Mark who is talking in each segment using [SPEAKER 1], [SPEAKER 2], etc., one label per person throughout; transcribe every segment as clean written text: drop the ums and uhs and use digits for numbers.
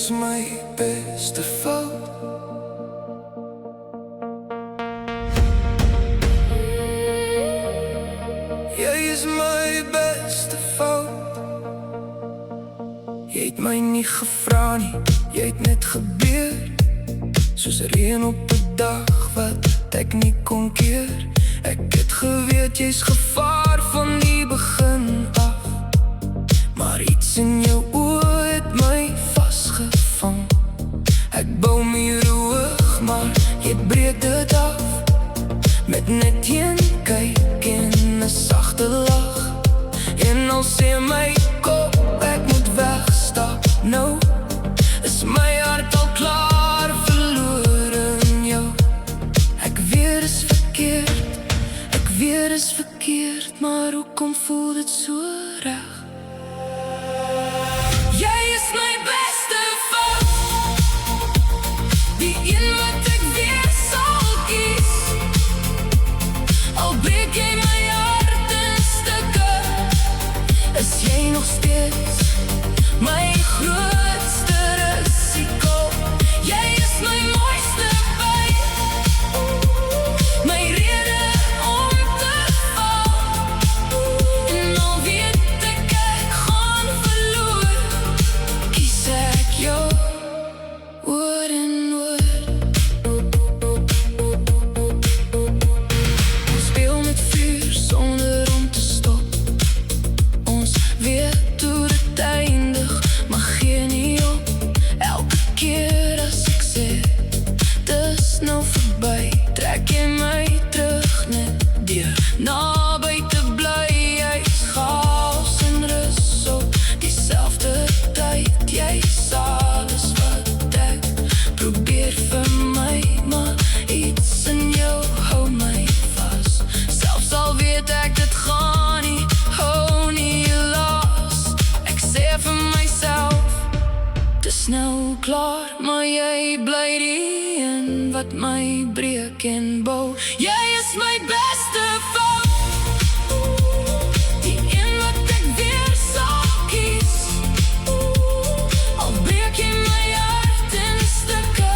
[SPEAKER 1] is my beste fout. Jy is my beste fout. Jy het my nie gevra nie, jy het net gebeur. Soos reën op 'n dag wat ek nie kon keer. Ek het geweet jy's gevaar van die begin af, maar iets in jou oë het my vasgevang. Ek bou mure hoog, maar jy breek dit af. Met net een kyk en 'n sagte lag. En al sê my kop ek moet wegstap nou, is my hart al klaar verloor in jou. Ek weet is verkeerd, ek weet is verkeerd, maar hoekom voel dit so reg? Jy is my beste fout, die een wat ek weer sal kies. Al breek jy my hart in stukke, is jy nog steeds my grootste risiko. Jy is my mooiste by, my rede om te val. En al weet ek gaan verloor, kies ek jou woord en woord. Ons speel met vuur sonder om te stop. Ons weet hoe dit eindig, maar gee nie op. Elke keer as ek sê dis nou verby, trek jy my terug net deur naby te bly. Jy's chaos en rus op dieselfde tyd. Jy's alles wat ek probeer vir my, maar iets in jou hou my vas. Selfs al weet ek dit gaan nie, hou nie las. Ek sê vir myself, dis nou klaar, maar jy bly die een wat my breek en bou. Jy is my beste fout, die een wat ek weer sal kies. Al breek jy my hart in stukke,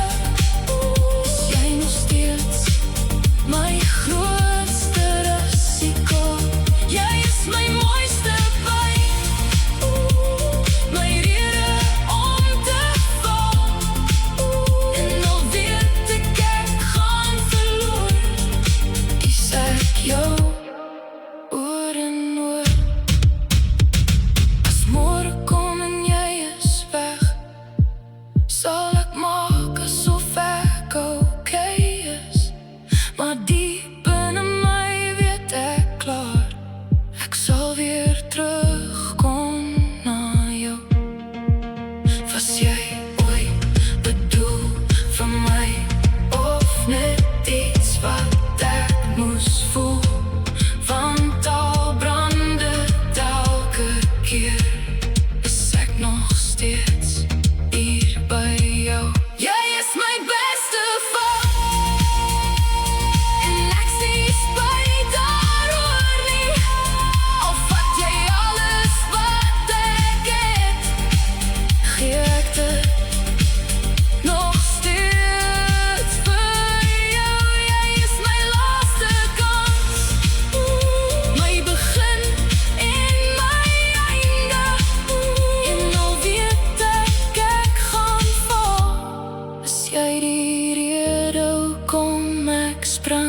[SPEAKER 1] is jy nog steeds my grootste risiko. Jy is my mooiste by, my rede om te val. En al weet ek gaan verloor, kies ek jou oor en oor. As môre kom en jy is weg, sal ek maak asof ek okay is. Maar diep binne my weet ek klaar, ek sal weer terugkom na jou. Was jy ooit bedoel vir my, of net iets wat ek moes voel? Want al brand dit elke keer, is ek nog steeds hier by jou. Jy is my beste fout, en ek sien spyt daaroor nie. Al vat jy alles wat ek het, gee ek dit nog steeds vir jou. Jy is my laaste kans, my begin en my einde. En al weet ek gaan val, is jy die rede hoekom ek sprang.